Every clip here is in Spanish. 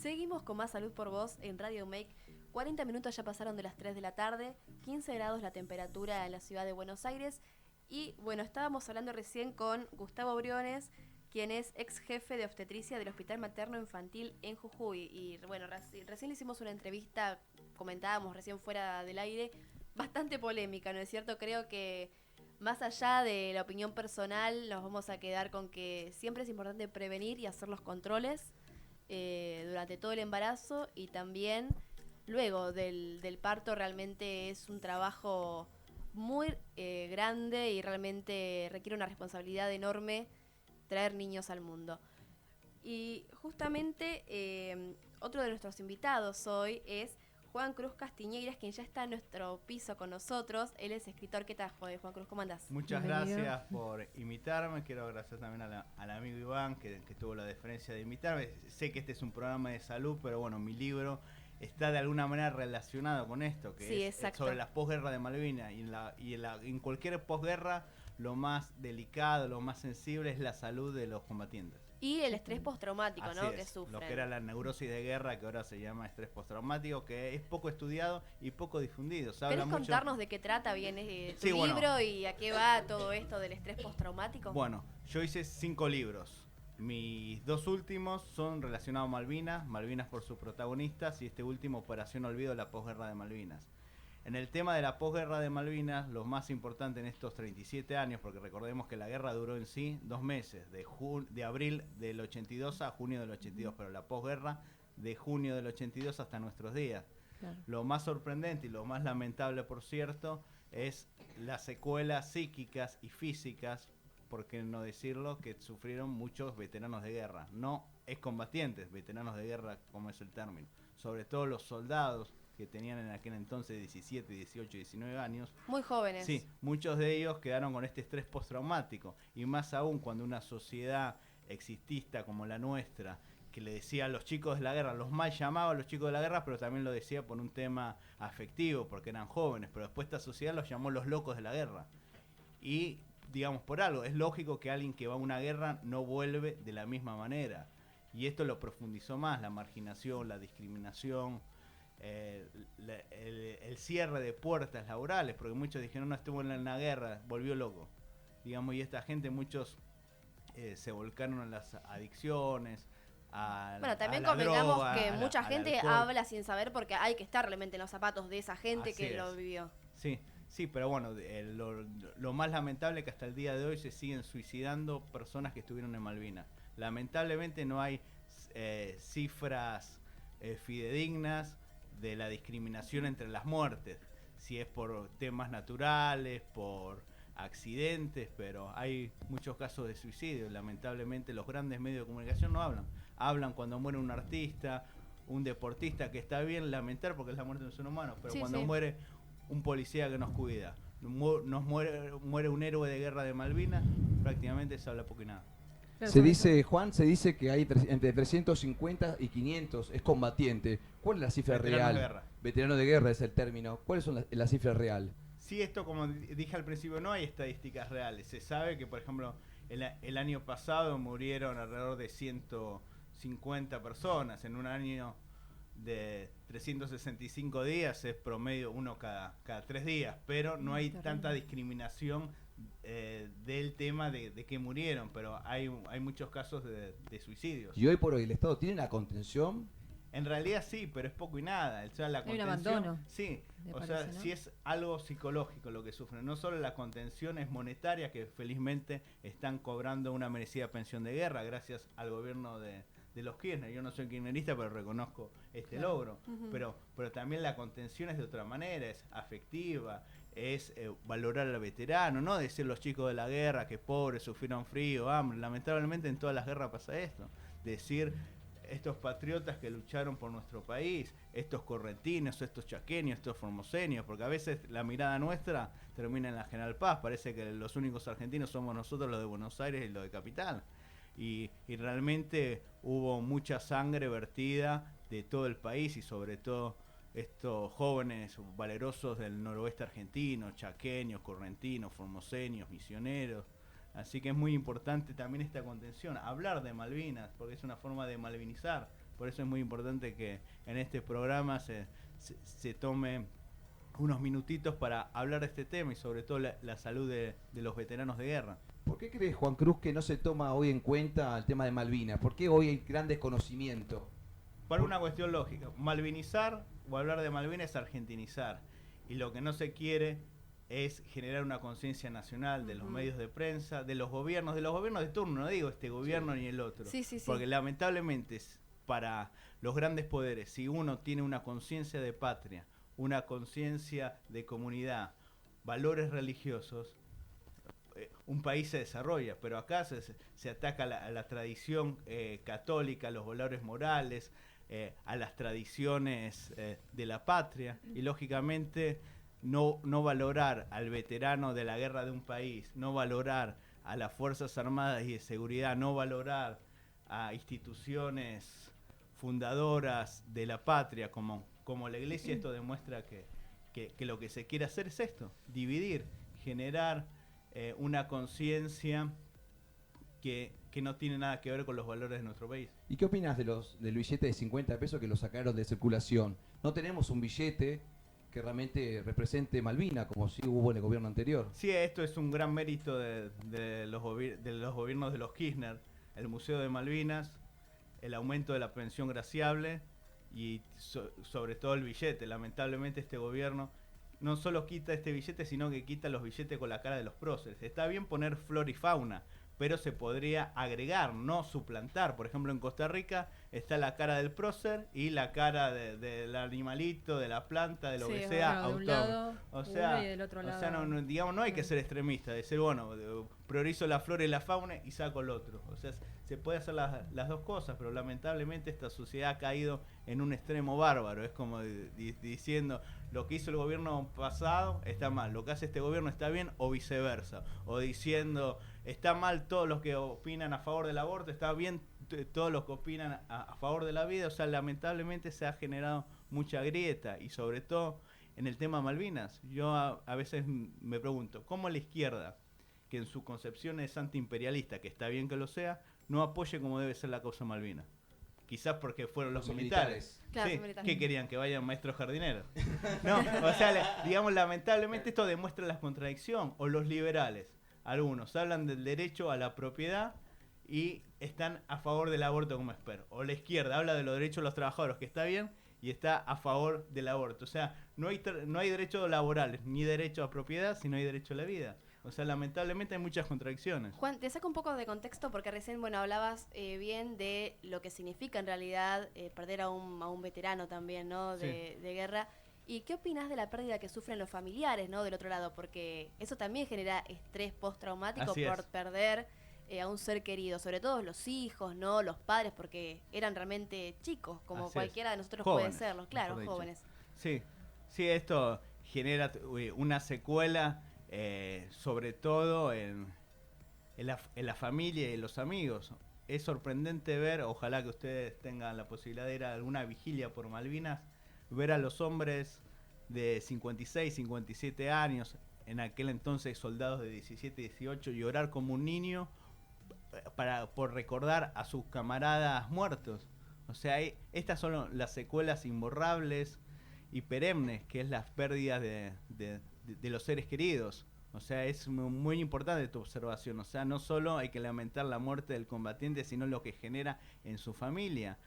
Seguimos con más Salud por Vos en Radio Make. 40 minutos ya pasaron de las 3 de la tarde, 15 grados la temperatura en la ciudad de Buenos Aires. Y bueno, estábamos hablando recién con Gustavo Briones, quien es ex jefe de obstetricia del Hospital Materno Infantil en Jujuy. Y bueno, recién le hicimos una entrevista, comentábamos recién fuera del aire, bastante polémica, ¿no es cierto? Creo que más allá de la opinión personal, nos vamos a quedar con que siempre es importante prevenir y hacer los controles durante todo el embarazo y también luego del parto. Realmente es un trabajo muy grande y realmente requiere una responsabilidad enorme traer niños al mundo. Y justamente otro de nuestros invitados hoy es Juan Cruz Castiñeiras, quien ya está en nuestro piso con nosotros. Él es escritor. ¿Qué tal, Juan Cruz? ¿Cómo andás? Muchas gracias por invitarme. Quiero agradecer también al amigo Iván que tuvo la deferencia de invitarme. Sé que este es un programa de salud, pero bueno, mi libro está de alguna manera relacionado con esto, que sí, es exacto. sobre la posguerra de Malvinas. Y en cualquier posguerra lo más delicado, lo más sensible es la salud de los combatientes. Y el estrés postraumático, Así ¿no? Es, Que sufren. lo que era la neurosis de guerra, que ahora se llama estrés postraumático, que es poco estudiado y poco difundido. ¿Querés contarnos de qué trata bien tu libro y a qué va todo esto del estrés postraumático? Bueno, yo hice 5 libros. Mis 2 últimos son relacionados a Malvinas, Malvinas por sus protagonistas, y este último, Operación Olvido, la posguerra de Malvinas. En el tema de la posguerra de Malvinas, lo más importante en estos 37 años, porque recordemos que la guerra duró en sí 2 meses, de abril del 82 a junio del 82, pero la posguerra de junio del 82 hasta nuestros días. Claro. Lo más sorprendente y lo más lamentable, por cierto, es las secuelas psíquicas y físicas, por qué no decirlo, que sufrieron muchos veteranos de guerra. No excombatientes, veteranos de guerra, como es el término. Sobre todo los soldados que tenían en aquel entonces 17, 18, 19 años. Muy jóvenes. Sí, muchos de ellos quedaron con este estrés postraumático. Y más aún cuando una sociedad existista como la nuestra, que le decía a los chicos de la guerra, los mal llamaba a los chicos de la guerra, pero también lo decía por un tema afectivo, porque eran jóvenes, pero después esta sociedad los llamó los locos de la guerra. Y, digamos, por algo, es lógico que alguien que va a una guerra no vuelve de la misma manera. Y esto lo profundizó más, la marginación, la discriminación, el cierre de puertas laborales, porque muchos dijeron, no, estuvo en la guerra, volvió loco. Digamos, y esta gente, muchos se volcaron a las adicciones, bueno, también convengamos que mucha gente habla sin saber, porque hay que estar realmente en los zapatos de esa gente. Así que lo vivió. Sí, pero bueno, lo más lamentable es que hasta el día de hoy se siguen suicidando personas que estuvieron en Malvinas. Lamentablemente no hay cifras fidedignas de la discriminación entre las muertes, si es por temas naturales, por accidentes, pero hay muchos casos de suicidio. Lamentablemente los grandes medios de comunicación no hablan cuando muere un artista, un deportista, que está bien lamentar porque es la muerte de un ser humano, pero cuando muere un policía que nos cuida, muere un héroe de guerra de Malvinas, prácticamente se habla poco y nada. Se dice, Juan, que hay entre 350 y 500 es combatiente. ¿Cuál es la cifra real? Veterano de guerra es el término. ¿Cuáles son la cifra real? Sí, esto, como dije al principio, no hay estadísticas reales. Se sabe que, por ejemplo, el año pasado murieron alrededor de 150 personas. En un año de 365 días es promedio uno cada 3 días, pero no hay tanta discriminación del tema de que murieron, pero hay muchos casos de suicidios. ¿Y hoy por hoy el Estado tiene una contención? En realidad sí, pero es poco y nada. O sea, la contención, hay un abandono. Sí, Parece, ¿no? Sí es algo psicológico lo que sufren. No solo la contención es monetaria, que felizmente están cobrando una merecida pensión de guerra gracias al gobierno de los Kirchner. Yo no soy kirchnerista, pero reconozco este logro. Pero también la contención es de otra manera, es afectiva, es valorar al veterano, no decir los chicos de la guerra que pobres, sufrieron frío, hambre. Lamentablemente en todas las guerras pasa esto. Decir estos patriotas que lucharon por nuestro país, estos correntinos, estos chaqueños, estos formoseños, porque a veces la mirada nuestra termina en la General Paz, parece que los únicos argentinos somos nosotros, los de Buenos Aires y los de Capital. Y realmente hubo mucha sangre vertida de todo el país y sobre todo estos jóvenes valerosos del noroeste argentino, chaqueños, correntinos, formoseños, misioneros. Así que es muy importante también esta contención, hablar de Malvinas, porque es una forma de malvinizar, Por eso es muy importante que en este programa se tome unos minutitos para hablar de este tema y sobre todo la salud de los veteranos de guerra. ¿Por qué crees, Juan Cruz, que no se toma hoy en cuenta el tema de Malvinas? ¿Por qué hoy hay gran desconocimiento? Por una cuestión lógica. Malvinizar o hablar de Malvinas es argentinizar. Y lo que no se quiere es generar una conciencia nacional de los medios de prensa, de los gobiernos de turno, no digo este gobierno ni el otro. Sí. Porque lamentablemente para los grandes poderes, si uno tiene una conciencia de patria, una conciencia de comunidad, valores religiosos, un país se desarrolla, pero acá se ataca a la tradición católica, a los valores morales, a las tradiciones de la patria, y lógicamente no valorar al veterano de la guerra de un país, no valorar a las Fuerzas Armadas y de Seguridad, no valorar a instituciones fundadoras de la patria como la Iglesia. Esto demuestra que lo que se quiere hacer es esto, dividir, generar una conciencia que no tiene nada que ver con los valores de nuestro país. ¿Y qué opinas del billete de 50 pesos que lo sacaron de circulación? No tenemos un billete que realmente represente Malvinas, como sí hubo en el gobierno anterior. Sí, esto es un gran mérito de los gobiernos de los Kirchner, el Museo de Malvinas, el aumento de la pensión graciable y sobre todo el billete. Lamentablemente este gobierno no solo quita este billete, sino que quita los billetes con la cara de los próceres. Está bien poner flora y fauna, pero se podría agregar, no suplantar. Por ejemplo, en Costa Rica está la cara del prócer y la cara del animalito, de la planta, de lo que sea, autónomo. O sea, y del otro lado. O sea, no hay que ser extremista, decir, bueno, priorizo la flora y la fauna y saco el otro. O sea, se puede hacer las dos cosas, pero lamentablemente esta sociedad ha caído en un extremo bárbaro. Es como diciendo, lo que hizo el gobierno pasado está mal, lo que hace este gobierno está bien, o viceversa. O diciendo, está mal todos los que opinan a favor del aborto, está bien todos los que opinan a favor de la vida. O sea, lamentablemente se ha generado mucha grieta, y sobre todo en el tema Malvinas. Yo a veces me pregunto, ¿cómo la izquierda, que en su concepción es antiimperialista, que está bien que lo sea, no apoye como debe ser la causa Malvinas? Quizás porque fueron los militares. Claro, Sí, militares. ¿qué querían? ¿Que vayan maestros jardineros? No, o sea, digamos, lamentablemente esto demuestra la contradicción. O los liberales, algunos hablan del derecho a la propiedad y están a favor del aborto como espero. O la izquierda habla de los derechos de los trabajadores, que está bien, y está a favor del aborto. O sea, no hay derechos laborales, ni derecho a propiedad, sino hay derecho a la vida. O sea, lamentablemente hay muchas contradicciones. Juan, te saco un poco de contexto porque recién, hablabas bien de lo que significa en realidad perder a un veterano también, ¿no? De guerra. ¿Y qué opinas de la pérdida que sufren los familiares, ¿no? Del otro lado, porque eso también genera estrés postraumático por perder a un ser querido, sobre todo los hijos, ¿no? Los padres, porque eran realmente chicos, como cualquiera de nosotros jóvenes, puede serlo, claro, jóvenes. Sí, esto genera una secuela. Sobre todo en la familia y los amigos. Es sorprendente ver, ojalá que ustedes tengan la posibilidad de ir a alguna vigilia por Malvinas, ver a los hombres de 56, 57 años, en aquel entonces soldados de 17, 18, llorar como un niño por recordar a sus camaradas muertos. O sea, estas son las secuelas imborrables y perennes, que es las pérdidas de los seres queridos. O sea, es muy importante tu observación. O sea, no solo hay que lamentar la muerte del combatiente, sino lo que genera en su familia.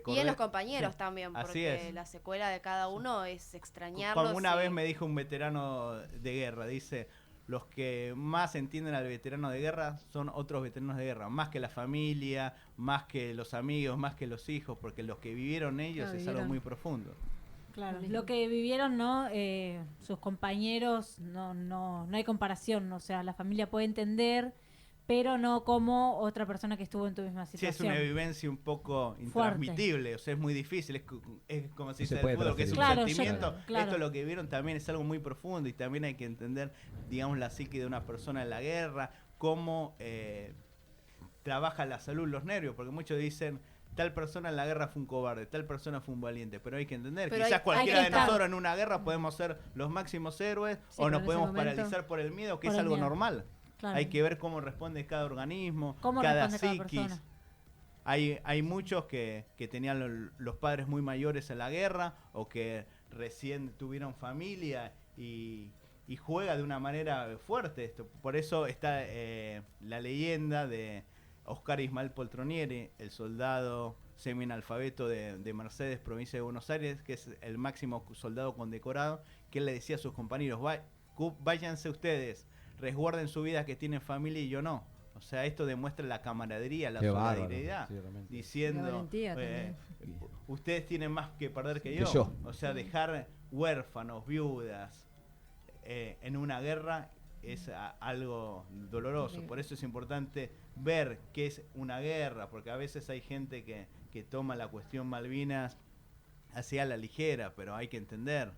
Y en los compañeros también, porque la secuela de cada uno es extrañarlos. Como una vez me dijo un veterano de guerra, dice, los que más entienden al veterano de guerra son otros veteranos de guerra, más que la familia, más que los amigos, más que los hijos, porque los que vivieron ellos es algo muy profundo. Claro, lo que vivieron, ¿no? Sus compañeros, no hay comparación. O sea, la familia puede entender, pero no como otra persona que estuvo en tu misma situación. Sí, es una vivencia un poco intransmitible. O sea, es muy difícil. Es como si se dice el fútbol, que es un sentimiento. Esto lo que vieron también es algo muy profundo, y también hay que entender, digamos, la psique de una persona en la guerra, cómo trabaja la salud, los nervios, porque muchos dicen, tal persona en la guerra fue un cobarde, tal persona fue un valiente, pero hay que entender, quizás cualquiera de nosotros en una guerra podemos ser los máximos héroes, o nos podemos paralizar por el miedo, que es algo normal. Claro. Hay que ver cómo responde cada organismo, cada psiquis. hay muchos que tenían los padres muy mayores en la guerra o que recién tuvieron familia y juega de una manera fuerte esto. Por eso está la leyenda de Oscar Ismael Poltronieri, el soldado semi-analfabeto de Mercedes, provincia de Buenos Aires, que es el máximo soldado condecorado, que él le decía a sus compañeros, váyanse ustedes, resguarden su vida que tienen familia y yo no. O sea, esto demuestra la camaradería, la solidaridad, diciendo, ustedes tienen más que perder que yo. O sea, dejar huérfanos, viudas en una guerra es algo doloroso. Por eso es importante ver qué es una guerra, porque a veces hay gente que toma la cuestión Malvinas hacia la ligera, pero hay que entender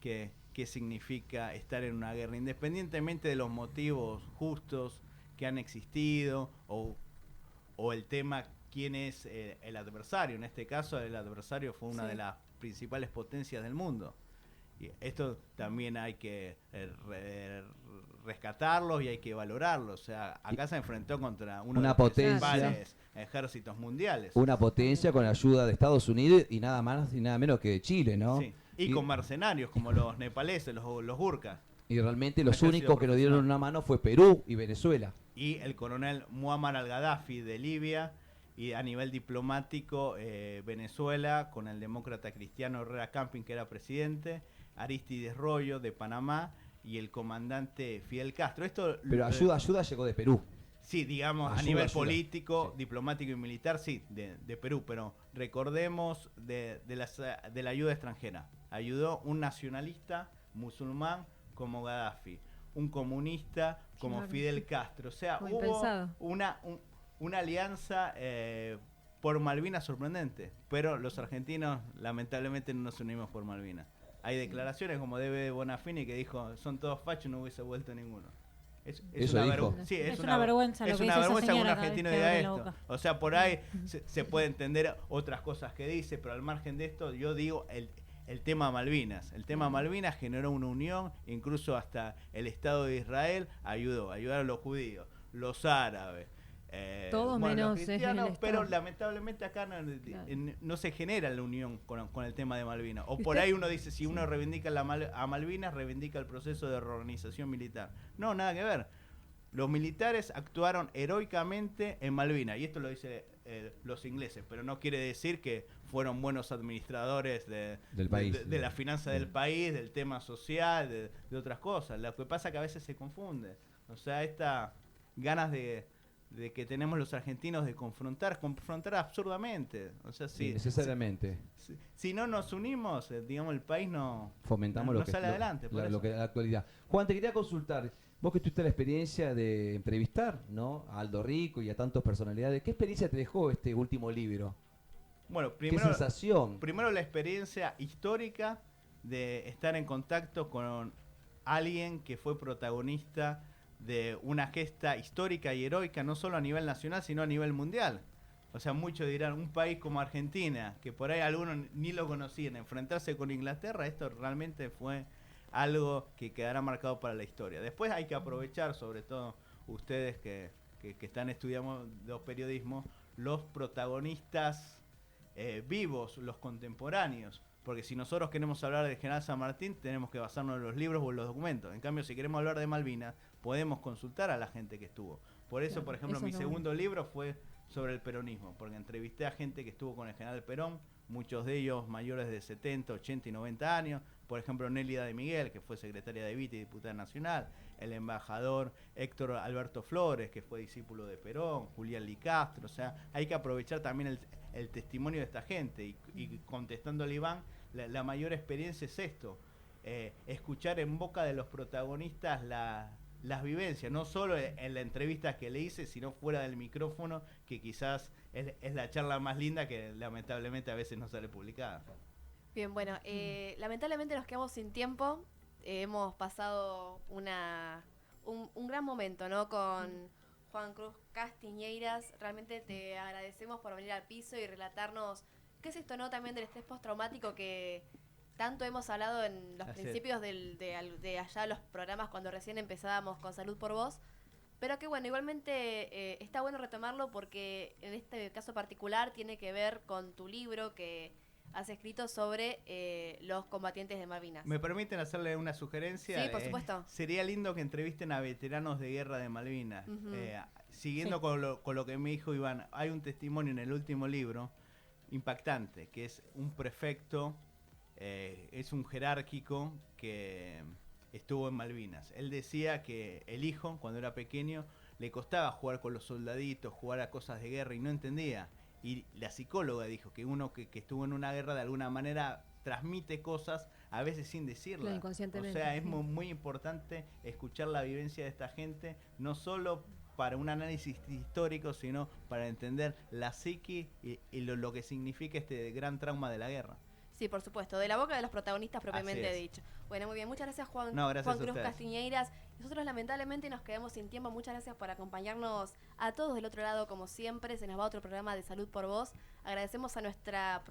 qué significa estar en una guerra, independientemente de los motivos justos que han existido o el tema quién es el adversario. En este caso el adversario fue una de las principales potencias del mundo. Y esto también hay que rescatarlo y hay que valorarlo. O sea, acá se enfrentó contra uno de los principales ejércitos mundiales. Una potencia con la ayuda de Estados Unidos y nada más y nada menos que de Chile, ¿no? Sí. Y con mercenarios como los nepaleses, los gurkas. Y realmente los únicos que nos dieron una mano fue Perú y Venezuela. Y el coronel Muammar al-Gaddafi de Libia, y a nivel diplomático Venezuela con el demócrata Cristiano Herrera Camping, que era presidente, Aristides Royo de Panamá y el comandante Fidel Castro. Pero ayuda llegó de Perú. Sí, digamos, a nivel político, diplomático y militar, sí, de Perú, pero recordemos de la ayuda extranjera. Ayudó un nacionalista musulmán como Gaddafi, un comunista como Fidel Castro. O sea, hubo una alianza por Malvinas sorprendente, pero los argentinos lamentablemente no nos unimos por Malvinas. Hay declaraciones como de Bonafini que dijo, son todos fachos y no hubiese vuelto ninguno. Es una vergüenza que un argentino diga esto. O sea, por ahí se puede entender otras cosas que dice, pero al margen de esto, yo digo el tema Malvinas. El tema Malvinas generó una unión, incluso hasta el Estado de Israel ayudaron a los judíos, los árabes. Todos menos los cristianos, pero lamentablemente acá no se genera la unión con el tema de Malvinas. O por ahí uno dice, si uno reivindica a Malvinas, reivindica el proceso de reorganización militar. No, nada que ver. Los militares actuaron heroicamente en Malvinas, y esto lo dicen los ingleses, pero no quiere decir que fueron buenos administradores del país, de la finanza del país, del tema social, de otras cosas. Lo que pasa es que a veces se confunde. O sea, estas ganas de que tenemos los argentinos de confrontar absurdamente. O sea, necesariamente. Si no nos unimos, digamos, el país no fomentamos no sale adelante. Lo que es la actualidad. Juan, te quería consultar, vos que tuviste la experiencia de entrevistar, ¿no?, a Aldo Rico y a tantas personalidades, ¿qué experiencia te dejó este último libro? Bueno, ¿qué sensación? Primero la experiencia histórica de estar en contacto con alguien que fue protagonista de una gesta histórica y heroica, no solo a nivel nacional, sino a nivel mundial. O sea, muchos dirán, un país como Argentina, que por ahí algunos ni lo conocían, enfrentarse con Inglaterra, esto realmente fue algo que quedará marcado para la historia. Después hay que aprovechar, sobre todo ustedes que están estudiando periodismo, los protagonistas vivos, los contemporáneos. Porque si nosotros queremos hablar del general San Martín, tenemos que basarnos en los libros o en los documentos. En cambio, si queremos hablar de Malvinas, podemos consultar a la gente que estuvo. Por eso, por ejemplo, mi segundo libro fue sobre el peronismo, porque entrevisté a gente que estuvo con el general Perón, muchos de ellos mayores de 70, 80 y 90 años. Por ejemplo, Nélida de Miguel, que fue secretaria de Evita y diputada nacional, el embajador Héctor Alberto Flores, que fue discípulo de Perón, Julián Licastro. O sea, hay que aprovechar también el testimonio de esta gente. Y contestando al Iván, la mayor experiencia es esto, escuchar en boca de los protagonistas las vivencias, no solo en la entrevista que le hice, sino fuera del micrófono, que quizás es la charla más linda que lamentablemente a veces no sale publicada. Bien, bueno, lamentablemente nos quedamos sin tiempo. Hemos pasado un gran momento, ¿no?, con Juan Cruz Castiñeiras. Realmente te agradecemos por venir al piso y relatarnos qué es esto, ¿no?, también del estrés postraumático que tanto hemos hablado en los principios de allá los programas cuando recién empezábamos con Salud por Vos, Pero que bueno, igualmente está bueno retomarlo porque en este caso particular tiene que ver con tu libro que has escrito sobre los combatientes de Malvinas. ¿Me permiten hacerle una sugerencia? Sí, por supuesto. Sería lindo que entrevisten a veteranos de guerra de Malvinas. Siguiendo Sí. con lo que me dijo Iván, hay un testimonio en el último libro impactante, que es un prefecto, es un jerárquico que estuvo en Malvinas. Él decía que el hijo, cuando era pequeño, le costaba jugar con los soldaditos, jugar a cosas de guerra y no entendía. Y la psicóloga dijo que uno que estuvo en una guerra de alguna manera transmite cosas a veces sin decirlas. Claro, inconscientemente, O sea, es sí. muy importante escuchar la vivencia de esta gente, no solo para un análisis histórico, sino para entender la psiqui y lo que significa este gran trauma de la guerra. Sí, por supuesto, de la boca de los protagonistas propiamente Así es. dicho. Bueno, muy bien, muchas gracias Juan, No, gracias Juan a Cruz ustedes. Castiñeiras. Nosotros lamentablemente nos quedamos sin tiempo, muchas gracias por acompañarnos a todos del otro lado como siempre. Se nos va otro programa de Salud por Vos. Agradecemos a nuestras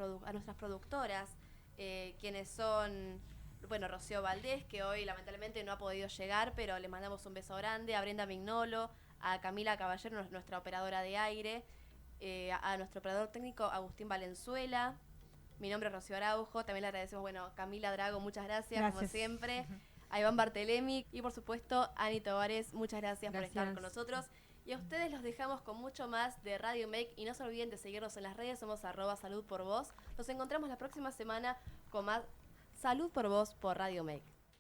productoras, quienes son, bueno, Rocío Valdés, que hoy lamentablemente no ha podido llegar, pero le mandamos un beso grande, a Brenda Mignolo, a Camila Caballero, nuestra operadora de aire, a nuestro operador técnico Agustín Valenzuela. Mi nombre es Rocío Araujo, también le agradecemos, bueno, Camila Drago, muchas gracias. Como siempre, a Iván Bartelemi y por supuesto a Ani Tovares, muchas gracias por estar con nosotros. Y a ustedes los dejamos con mucho más de Radio Make y no se olviden de seguirnos en las redes, somos @salud por vos. Nos encontramos la próxima semana con más Salud por Vos por Radio Make.